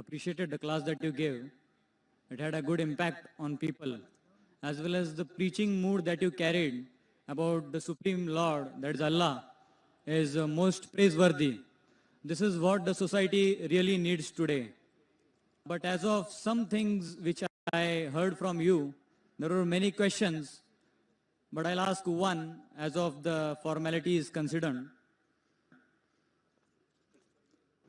appreciated the class that you gave. It had a good impact on people, as well as the preaching mood that you carried about the Supreme Lord, that is Allah, is most praiseworthy. This is what the society really needs today. But as of some things which I heard from you, there were many questions, but I'll ask one as of the formality is considered.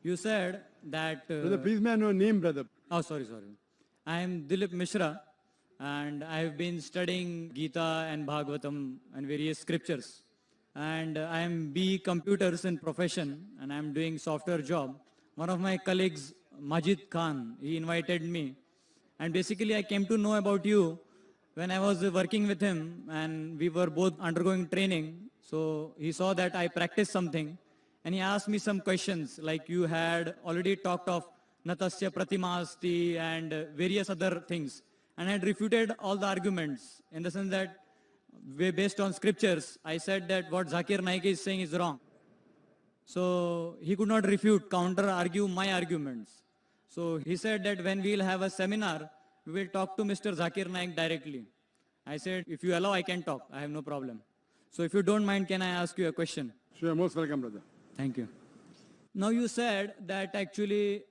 You said that... Brother, please may I know your name, brother? Oh, sorry. I am Dilip Mishra, and I have been studying Gita and Bhagavatam and various scriptures. And I am BE Computers in profession, and I am doing software job. One of my colleagues, Majid Khan, he invited me. And basically I came to know about you when I was working with him, and we were both undergoing training. So he saw that I practiced something, and he asked me some questions, like you had already talked of Natasya Pratima Asti and various other things. And I had refuted all the arguments in the sense that based on scriptures, I said that what Zakir Naik is saying is wrong. So he could not refute, counter argue my arguments. So he said that when we will have a seminar, we will talk to Mr. Zakir Naik directly. I said, if you allow, I can talk. I have no problem. So if you don't mind, can I ask you a question? Sure, most welcome, brother. Thank you. Now you said that actually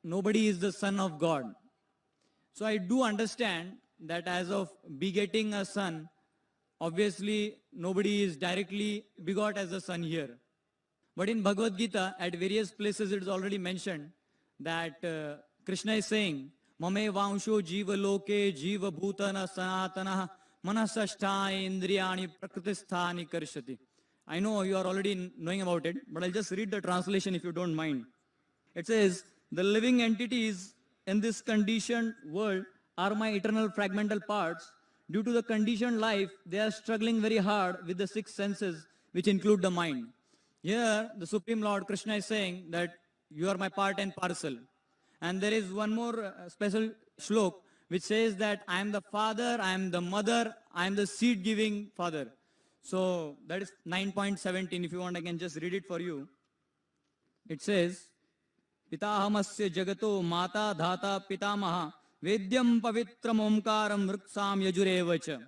nobody is the son of God. So I do understand that as of begetting a son, obviously nobody is directly begot as a son here. But in Bhagavad Gita, at various places it is already mentioned that Krishna is saying, Mame vansho jiva loke jiva bhutana sanatana manasashthani indriyani prakritisthani karshati. I know you are already knowing about it, but I'll just read the translation if you don't mind. It says, the living entities in this conditioned world are my eternal fragmental parts. Due to the conditioned life, they are struggling very hard with the six senses, which include the mind. Here, the Supreme Lord Krishna is saying that you are my part and parcel. And there is one more special shlok, which says that I am the father, I am the mother, I am the seed-giving father. So that is 9.17. If you want, I can just read it for you. It says, Pitahamasya jagato mata dhata pitamaha vedyam pavitram omkaram vriksam yajurevacha.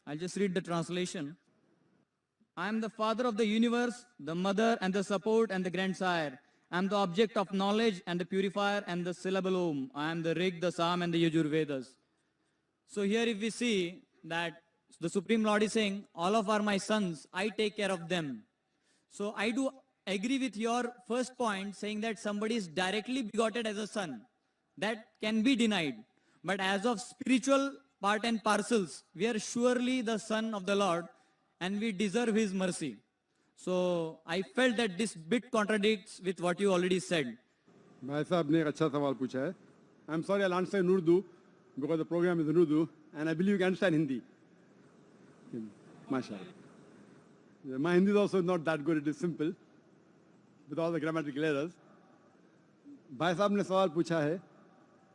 I'll just read the translation. I am the father of the universe, the mother and the support and the grandsire. I am the object of knowledge and the purifier and the syllable Om. I am the Rig, the Sam and the Yajur Vedas. So here if we see that the Supreme Lord is saying, all of are my sons, I take care of them. So I do agree with your first point saying that somebody is directly begotten as a son. That can be denied. But as of spiritual part and parcels, we are surely the son of the Lord and we deserve his mercy. So I felt that this bit contradicts with what you already said. भाई साहब ने एक अच्छा सवाल पूछा है. I'm sorry, I'll answer in Urdu because the program is in Urdu and I believe you can understand Hindi. MashaAllah. My Hindi is also not that good, it is simple with all the grammatical errors. भाई साहब ने सवाल पूछा है,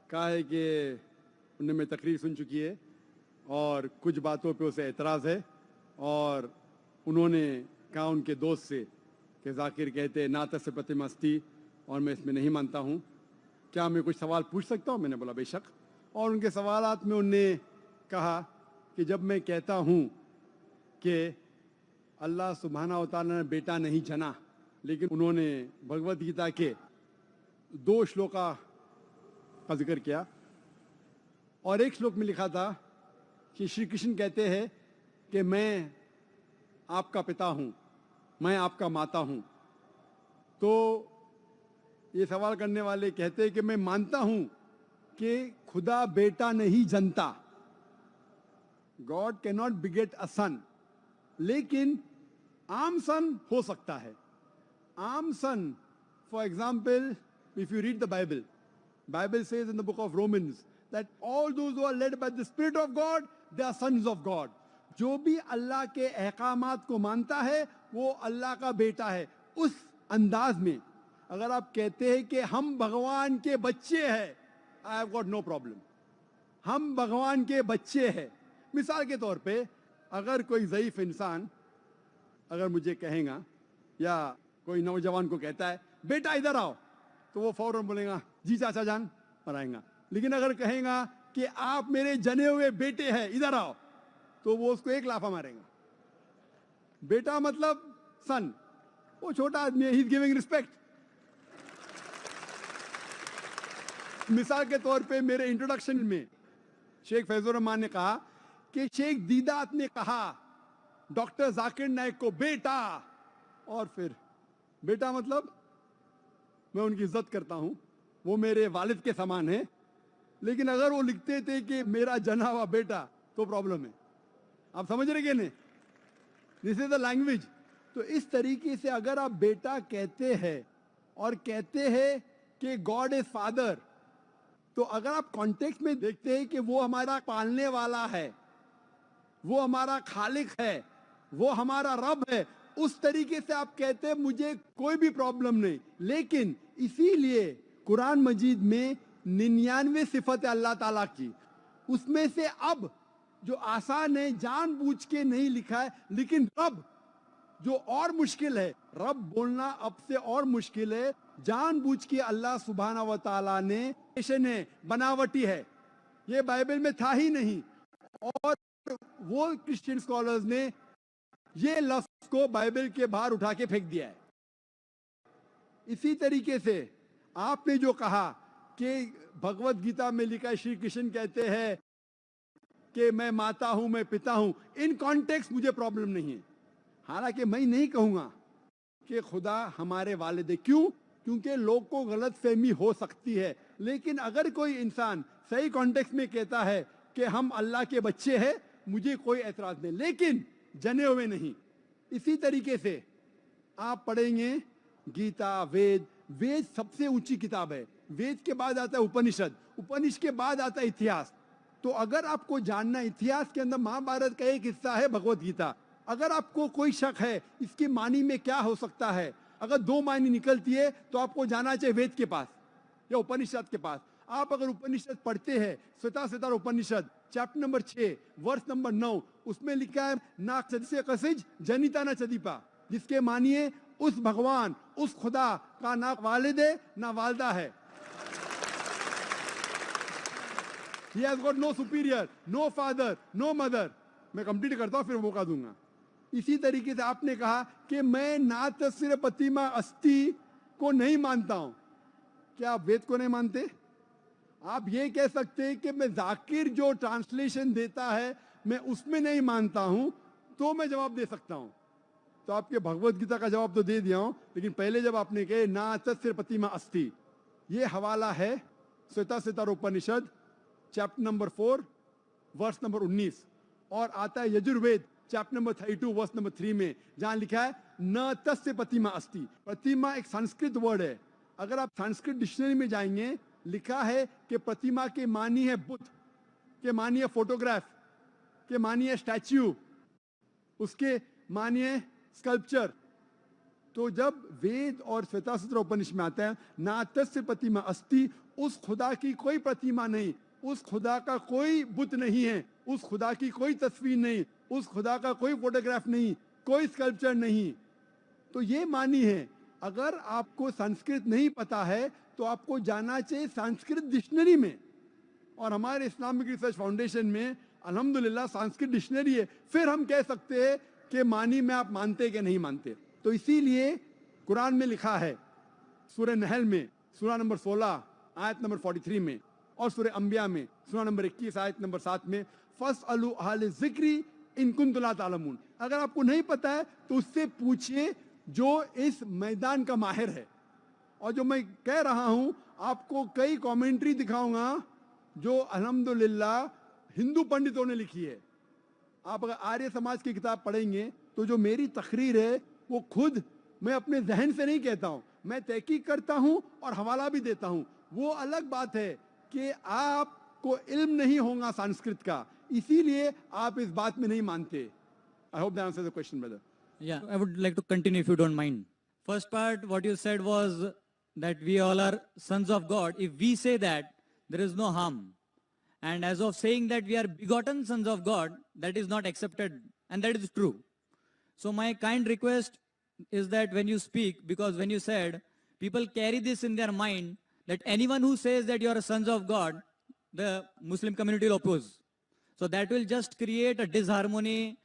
कहा है कि उन्होंने मेरी तकरीर सुन चुकी है और कुछ बातों पे उसे एतराज़ है और उन्होंने कहा उनके दोस्त से कि जाकिर कहते नाता से प्रतिमस्ती और मैं इसमें नहीं मानता हूँ, क्या मैं कुछ सवाल पूछ सकता हूँ? मैंने बोला बेशक. और उनके सवालात में उन्होंने कहा कि जब मैं कहता हूँ कि अल्लाह सुब्हाना व तआला ने बेटा नहीं जना, लेकिन उन्होंने भगवत गीता के 2 श्लोका का जिक्र किया और एक श्लोक में लिखा था कि श्री कृष्ण कहते हैं कि मैं आपका पिता हूँ, मैं आपका माता हूँ. तो ये सवाल करने वाले कहते हैं कि मैं मानता हूँ कि खुदा बेटा नहीं जनता, God can not beget a son, लेकिन आम सन हो सकता है. आम son, for example, if you read the Bible, Bible says in the book of Romans that all those who are led by the Spirit of God, they are sons of God. जो भी अल्लाह के अहकामात को मानता है वो अल्लाह का बेटा है. उस अंदाज में अगर आप कहते हैं कि हम भगवान के बच्चे हैं, I have got no problem. हम भगवान के बच्चे हैं. मिसाल के तौर पे अगर कोई ज़ईफ इंसान अगर मुझे कहेगा या कोई नौजवान को कहता है बेटा इधर आओ, तो वो फौरन बोलेगा जी चाचा जान मराएगा। लेकिन अगर कहेगा कि आप मेरे जने हुए बेटे हैं, इधर आओ, तो वो उसको एक लाफा मारेगा। बेटा मतलब सन, वो छोटा आदमी है, ही इज गिविंग रिस्पेक्ट। मिसाल के तौर पे मेरे इंट्रोडक्शन में शेख फैजुर रहमान ने कहा कि शेख दीदात ने कहा डॉक्टर जाकिर नाइक को बेटा, और फिर बेटा मतलब मैं उनकी इज्जत करता हूं, वो मेरे वालिद के समान है। लेकिन अगर वो लिखते थे कि मेरा जना हुआ बेटा, तो प्रॉब्लम है। आप समझ रहे कि नहीं? This is the language. तो इस तरीके से अगर आप बेटा कहते हैं और कहते हैं कि गॉड इज फादर, तो अगर आप कॉन्टेक्स्ट में देखते हैं कि वो हमारा पालने वाला है, वो हमारा खालिक है, वो हमारा रब है, उस तरीके से आप कहते हैं, मुझे कोई भी प्रॉब्लम नहीं। लेकिन इसीलिए कुरान मजीद में 99 सिफत है अल्लाह ताला की, उसमें से अब जो आसान है जानबूझ के नहीं लिखा है, लेकिन रब जो और मुश्किल है, रब बोलना अब से और मुश्किल है, जानबूझ के अल्लाह सुब्हाना व तआला ने है, बनावटी है, ये बाइबल में था ही नहीं। और वो क्रिश्चियन स्कॉलर्स ने ये लफ्ज को बाइबल के बाहर उठा के फेंक दिया है। इसी तरीके से आपने जो कहा कि भगवत गीता में लिखा है, श्री कृष्ण कहते हैं कि मैं माता हूं, मैं पिता हूं, इन कॉन्टेक्स्ट मुझे प्रॉब्लम नहीं है। हालांकि मैं नहीं कहूंगा कि खुदा हमारे वालिद है। क्यों? क्योंकि लोग को गलत फहमी हो सकती है। लेकिन अगर कोई इंसान सही कॉन्टेक्स्ट में कहता है कि हम अल्लाह के बच्चे हैं, मुझे कोई एतराज नहीं, लेकिन जने हुए नहीं। इसी तरीके से आप पढ़ेंगे गीता, वेद। वेद सबसे ऊंची किताब है। वेद के बाद आता है उपनिषद, उपनिषद के बाद आता है इतिहास। तो अगर आपको जानना, इतिहास के अंदर महाभारत का एक हिस्सा है भगवत गीता। अगर आपको कोई शक है इसकी मानी में क्या हो सकता है, अगर दो मानी निकलती है, तो आपको जाना चाहिए वेद के पास या उपनिषद के पास। आप अगर उपनिषद पढ़ते हैं, श्वेताश्वतर उपनिषद चैप्टर नंबर 6 वर्ष नंबर 9, उसमें लिखा है ना से कसिज जनिता न चदीपा, जिसके मानिए उस भगवान, उस खुदा का ना वालिद है ना वालदा है। He has got no superior, no father, no mother। मैं कंप्लीट करता हूं, फिर मौका दूंगा। इसी तरीके से आपने कहा कि मैं ना तस्वीर प्रतिमा अस्थि को नहीं मानता हूं। क्या आप वेद को नहीं मानते? आप ये कह सकते हैं कि मैं जाकिर जो ट्रांसलेशन देता है मैं उसमें नहीं मानता हूं, तो मैं जवाब दे सकता हूं। तो आपके भगवत गीता का जवाब तो दे दिया हूं, लेकिन पहले जब आपने कहे ना तस्वीर प्रतिमा अस्थि, ये हवाला है श्वेताश्वतर उपनिषद चैप्टर नंबर 4 वर्ष नंबर 19, और आता है यजुर्वेद चैप्टर नंबर 32 वर्ष नंबर 3 में, जहां लिखा है न तस्य प्रतिमा अस्ति। प्रतिमा एक संस्कृत वर्ड है। अगर आप संस्कृत डिक्शनरी में जाएंगे, लिखा है कि प्रतिमा के मानी है बुत, के मानी है फोटोग्राफ, के मानी है स्टैच्यू, उसके मानी है स्कल्पचर। तो जब वेद और श्वेताश्वतर उपनिषद में आता है ना तस्य प्रतिमा अस्ति, उस खुदा की कोई प्रतिमा नहीं, उस खुदा का कोई बुत नहीं है, उस खुदा की कोई तस्वीर नहीं, उस खुदा का कोई फोटोग्राफ नहीं, कोई स्कल्पचर नहीं। तो ये मानी है। अगर आपको संस्कृत नहीं पता है तो आपको जाना चाहिए संस्कृत डिक्शनरी में, और हमारे इस्लामिक रिसर्च फाउंडेशन में अल्हम्दुलिल्लाह संस्कृत डिक्शनरी है। फिर हम कह सकते हैं कि मानी में आप मानते कि नहीं मानते। तो इसीलिए कुरान में लिखा है सूरह नहल में सूरह नंबर 16 आयत नंबर 43 में, और सूरह अंबिया में सूरह नंबर 21 आयत नंबर 7 में, फस्अलू अहल ज़िक्री इन कुंतुम ला तालमून। अगर आपको नहीं पता है तो उससे पूछिए जो इस मैदान का माहिर है। और जो मैं कह रहा हूं, आपको कई कमेंट्री दिखाऊंगा जो अल्हम्दुलिल्लाह हिंदू पंडितों ने लिखी है। आप अगर आर्य समाज की किताब पढ़ेंगे तो जो मेरी तकरीर है वो खुद मैं अपने जहन से नहीं कहता हूं, मैं तहकीक करता हूं और हवाला भी देता हूं। वो अलग बात है कि आपको इल्म नहीं होगा संस्कृत का, इसीलिए आप इस बात में नहीं मानते। I hope that answers the question brother. Yeah, I would like to continue if you don't mind. First part, what you said was that we all are sons of God. If we say that, there is no harm. And as of saying that we are begotten sons of God, that is not accepted, and that is true. So my kind request is that when you speak, because when you said people carry this in their mind that anyone who says that you are sons of God, the Muslim community will oppose. So that will just create a disharmony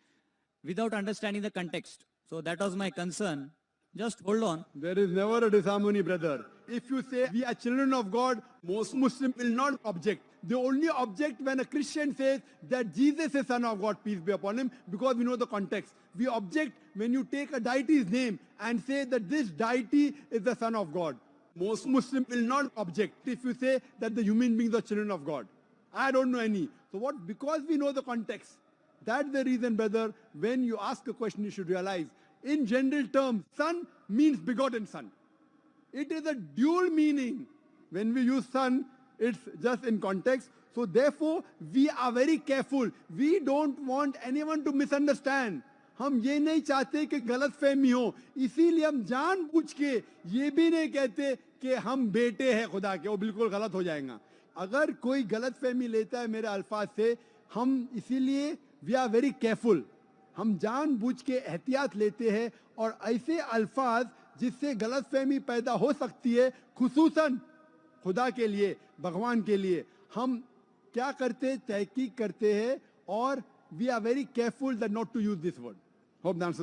without understanding the context. So that was my concern. Just hold on. There is never a disharmony, brother. If you say we are children of God, most Muslims will not object. They only object when a Christian says that Jesus is Son of God, peace be upon him, because we know the context. We object when you take a deity's name and say that this deity is the Son of God. Most Muslims will not object if you say that the human beings are children of God. I don't know any. So what? Because we know the context. That's the reason, brother, when you ask a question, you should realize, in general terms, son means begotten son. It is a dual meaning. When we use son, it's just in context. So therefore, we are very careful. We don't want anyone to misunderstand. हम ये नहीं चाहते कि गलत फहमी हो, इसीलिए हम जानबूझ के ये भी नहीं कहते कि हम बेटे हैं खुदा के, वो बिल्कुल गलत हो जाएगा. अगर कोई गलत फहमी लेता है मेरे अल्फाज से, हम इसीलिए वी आर वेरी केयरफुल. हम जानबूझ के एहतियात लेते हैं और ऐसे अल्फाज जिससे गलत फहमी पैदा हो सकती है, खुसूसन खुदा के लिए, भगवान के लिए, हम क्या करते, तहकीक करते हैं और we are very careful that not to use this word. Hope that answers